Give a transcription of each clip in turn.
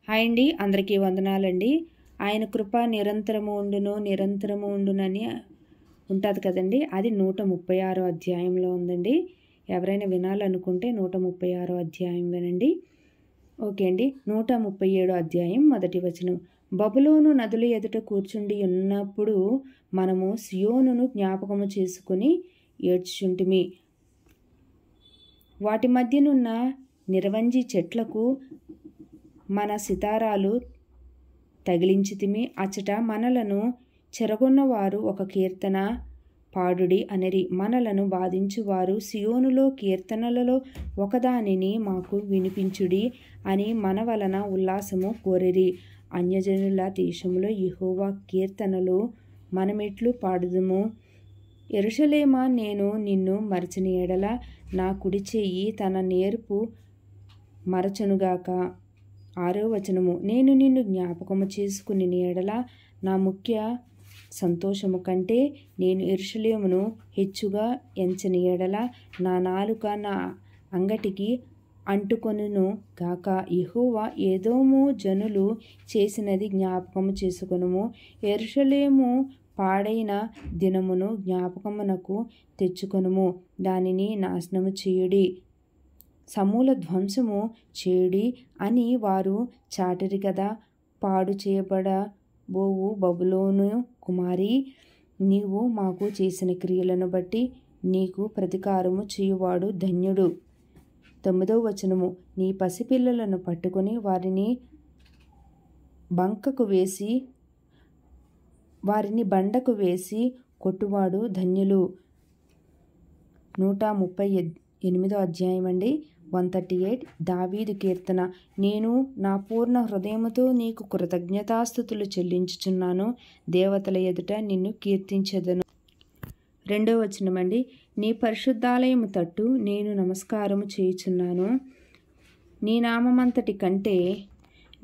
Hi అండి, అందరికీ వందనాలండి. ఆయన కృప నిరంతరము ఉండునని ఉంటుంది కదండి. అది 136 అధ్యాయంలో ఉందండి. ఎవరైనా వినాలనుకుంటే 136 అధ్యాయం వినండి. ఓకే అండి. 137 అధ్యాయం 1వ వచనం. బబులోను నదుల ఎదుట కూర్చుండి ఉన్నప్పుడు మనము సియోనును జ్ఞాపకము చేసుకుని ఏడ్చుచుంటిమి. వాటి మధ్యనున్న నిరవంజి చెట్లకు మన సితారాలు తగిలించితిమి. అచ్చట మనలను చెరగొన్నవారు ఒక కీర్తన పాడుడి అనిరి. మనలను బాధించువారు సియోనులో కీర్తనలలో ఒకదానిని మాకు వినిపించుడి అని మన వలన ఉల్లాసము కోరిరి. అన్యజనుల దేశములో యెహోవా కీర్తనలు మనమెట్లు పాడుదుము. యెరూషలేమా, నేను నిన్ను మరచిన ఎడల నా కుడి చెయ్యి తన నేర్పు మరచునుగాక. 6వ వచనము. నేను నిన్ను జ్ఞాపకము చేసుకుని ఎడల నా ముఖ్య సంతోషము కంటే నేను యెరూషలేమును హెచ్చుగా ఎంచని ఎడల నా నాలుక నా అంగటికి అంటుకొనును గాక. యెహోవా ఏదోము జనులు చేసినది జ్ఞాపకము చేసుకొనుము. యెరూషలేము పాడైన దినమును జ్ఞాపకమునకు తెచ్చుకొనుము. దానిని నాశనము చేయుడి, సమూల ధ్వంసము చేయుడి అని వారు చాటిరి కదా. పాడు చేయబడబోవు బబులోను కుమారి, నీవు మాకు చేసిన క్రియలను బట్టి నీకు ప్రతీకారము చేయువాడు ధన్యుడు. 9వ వచనము. నీ పసిపిల్లలను పట్టుకొని వారిని బండకు వేసి కొట్టువాడు ధన్యులు. 138వ అధ్యాయం అండి. 138 దావీదు కీర్తన. నేను నా పూర్ణ హృదయముతో నీకు కృతజ్ఞతాస్తుతులు చెల్లించుచున్నాను. దేవతల ఎదుట నిన్ను కీర్తించెదను. 2వ వచనం అండి. నీ పరిశుద్ధాలయము తట్టు నేను నమస్కారము చేయుచున్నాను. నీ నామమంతటి కంటే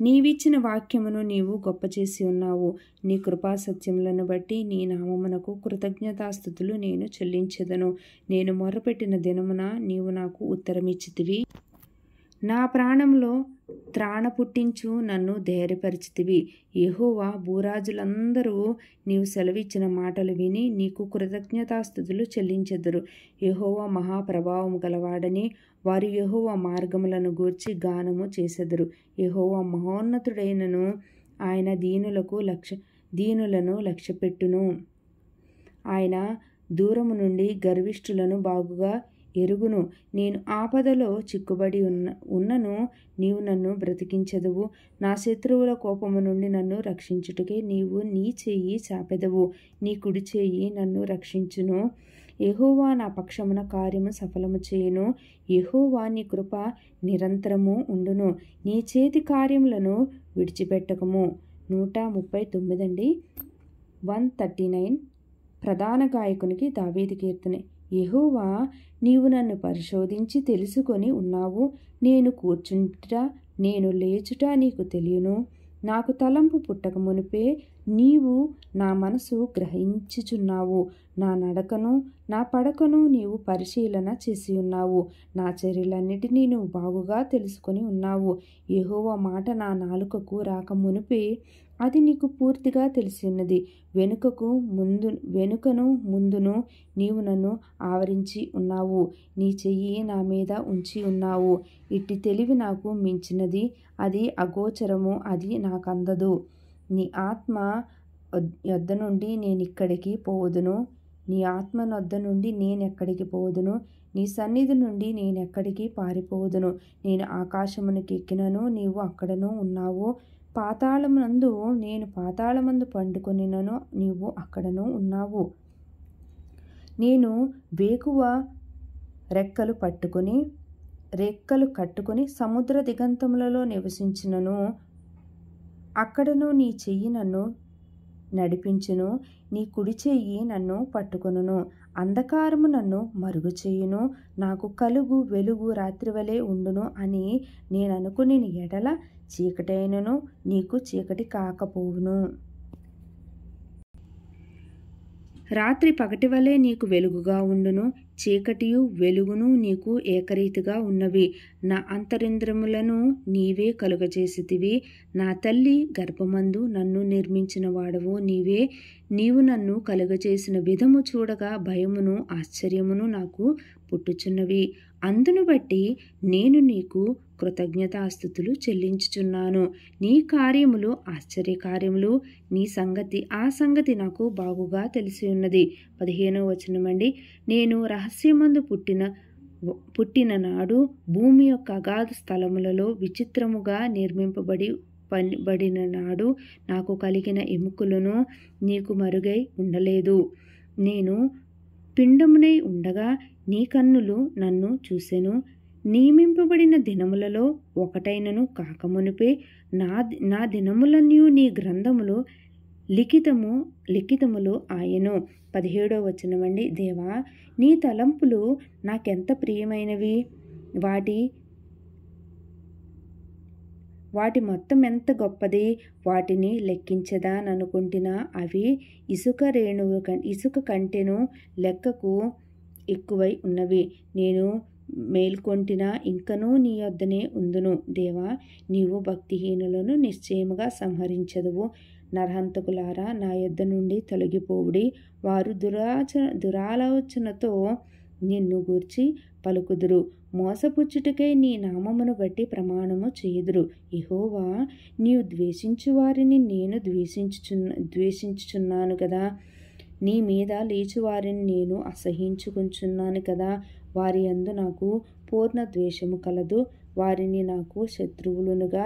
నీవిచ్చిన వాక్యమును నీవు గొప్ప చేసి ఉన్నావు. నీ కృపా సత్యములను బట్టి నీ నామమునకు కృతజ్ఞతాస్తుతులు నేను చెల్లించెదను. నేను మొర్రపెట్టిన దినమున నీవు నాకు ఉత్తరమిచ్చితివి. నా ప్రాణంలో త్రాణ పుట్టించు నన్ను ధైర్యపరిచితివి. యెహోవా, భూరాజులందరూ నీవు సెలవిచ్చిన మాటలు విని నీకు కృతజ్ఞతాస్తుతులు చెల్లించెదరు. యెహోవా మహాప్రభావము గలవాడని వారు యెహోవా మార్గములను గూర్చి గానము చేసెదరు. యెహోవా మహోన్నతుడైనను, ఆయన దీనులను లక్ష్యపెట్టును. ఆయన దూరము నుండి గర్విష్ఠులను బాగుగా ఎరుగును. నేను ఆపదలో చిక్కుబడి ఉన్నను, నీవు నన్ను బ్రతికించెదవు. నా శత్రువుల కోపము నుండి నన్ను రక్షించుటకే నీవు నీ చెయ్యి చాపెదవు. నీ కుడి చెయ్యి నన్ను రక్షించును. యెహోవా నా పక్షమున కార్యము సఫలము చేయును. యెహోవా, నీ కృప నిరంతరము ఉండును. నీ చేతి కార్యములను విడిచిపెట్టకము. 139 అండి. 139 ప్రధాన గాయకునికి దావీదు కీర్తన. యెహోవా, నీవు నన్ను పరిశోధించి తెలుసుకొని ఉన్నావు. నేను కూర్చుంట నేను లేచుట నీకు తెలియను. నాకు తలంపు పుట్టక మునిపే నీవు నా మనసు గ్రహించుచున్నావు. నా నడకను నా పడకను నీవు పరిశీలన చేసి ఉన్నావు. నా చర్యలన్నిటినీ నువ్వు బాగుగా తెలుసుకొని ఉన్నావు. యెహోవా మాట నా నాలుకకు రాక మునిపే అది నీకు పూర్తిగా తెలిసి ఉన్నది. వెనుకను ముందును నీవు నన్ను ఆవరించి ఉన్నావు. నీ చెయ్యి నా మీద ఉంచి ఉన్నావు. ఇట్టి తెలివి నాకు మించినది, అది అగోచరము, అది నాకందదు. నీ ఆత్మ యొద్ద నుండి నేనెక్కడికి పోవదును. నీ ఆత్మ నొద్ద నుండి నేనెక్కడికి పోవదును. నీ సన్నిధి నుండి నేనెక్కడికి పారిపోవదును. నేను ఆకాశమునకు ఎక్కినను, నీవు అక్కడను ఉన్నావు. పాతాళమందు నేను పాతాళమందు పండుకొనినను, నీవు అక్కడను ఉన్నావు. నేను వేకువ రెక్కలు కట్టుకొని సముద్ర దిగంతములలో నివసించినను, అక్కడను నీ చెయ్యి నన్ను నడిపించును. నీ కుడి చెయ్యి నన్ను పట్టుకొనును. అంధకారము నన్ను మరుగు చేయును. నాకు కలుగు వెలుగు రాత్రివలే ఉండును అని నేను అనుకుని ఎడల చీకటైనను నీకు చీకటి కాకపోవును. రాత్రి పగటి వలె నీకు వెలుగుగా ఉండును. చీకటియు వెలుగును నీకు ఏకరీతిగా ఉన్నవి. నా అంతరింద్రియములను నీవే కలుగజేసితివి. నా తల్లి గర్భమందు నన్ను నిర్మించిన వాడవు నీవే. నీవు నన్ను కలుగజేసిన విధము చూడగా భయమును ఆశ్చర్యమును నాకు పుట్టుచున్నవి. అందును బట్టి నేను నీకు కృతజ్ఞతాస్తుతులు చెల్లించుచున్నాను. నీ కార్యములు ఆశ్చర్యకార్యములు, నీ సంగతి ఆ సంగతి నాకు బాగుగా తెలిసి ఉన్నది. 15వ వచనమండి. నేను రహస్యమందు పుట్టిన నాడు భూమి యొక్క అగాధ స్థలములలో విచిత్రముగా బడిన నాడు నాకు కలిగిన ఎముకలను నీకు మరుగై ఉండలేదు. నేను పిండమునై ఉండగా నీ కన్నులు నన్ను చూసెను. నియమింపబడిన దినములలో ఒకటైనను కాకమునిపే నా దినములన్నీ నీ గ్రంథములో లిఖితములు ఆయను. 17వ వచనమండి. దేవా, నీ తలంపులు నాకెంత ప్రియమైనవి. వాటి మొత్తం ఎంత గొప్పది. వాటిని లెక్కించదాననుకుంటున్నా అవి ఇసుక కంటెను లెక్కకు ఎక్కువై ఉన్నవి. నేను మేల్కొంటినా ఇంకనూ నీ యొద్దనే ఉందును. దేవా, నీవు భక్తిహీనులను నిశ్చయముగా సంహరించదువు. నరహంతకులారా, నా యొద్ద నుండి తొలగిపోవుడి. వారు దురాలోచనతో నిన్ను గూర్చి పలుకుదురు. మోసపుచ్చుటకై నీ నామమును బట్టి ప్రమాణము చేయుదురు. యెహోవా, నీవు ద్వేషించు వారిని నేను ద్వేషించుచున్నాను కదా. నీ మీద లేచువారిని నేను అసహించుకుంటున్నాను కదా. వారి యందు నాకు పూర్ణ ద్వేషము కలదు. వారిని నాకు శత్రువులుగా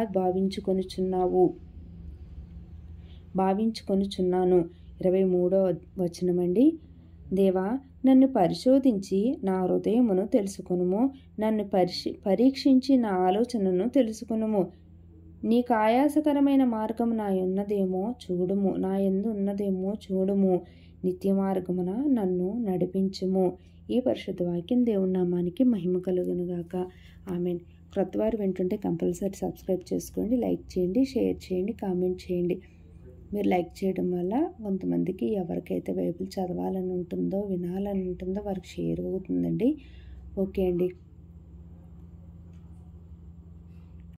భావించుకొనుచున్నాను. 23వ వచనమండి. దేవా, నన్ను పరిశోధించి నా హృదయమును తెలుసుకొనుము. నన్ను పరీక్షించి నా ఆలోచనను తెలుసుకొనుము. నీకు ఆయాసకరమైన మార్గము నా యందు ఉన్నదేమో చూడుము. నిత్య మార్గమున నన్ను నడిపించుము. ఈ పరిశుద్ధ వాక్యం దేవుని నామానికి మహిమ కలుగునుగాక. ఆమెన్. క్రొత్తవారు వింటుంటే కంపల్సరీ సబ్స్క్రైబ్ చేసుకోండి, లైక్ చేయండి, షేర్ చేయండి, కామెంట్ చేయండి. మీరు లైక్ చేయడం వల్ల కొంతమందికి ఎవరికైతే బైబిల్ చదవాలని ఉంటుందో, వినాలని ఉంటుందో వారికి షేర్ అవుతుందండి. ఓకే అండి.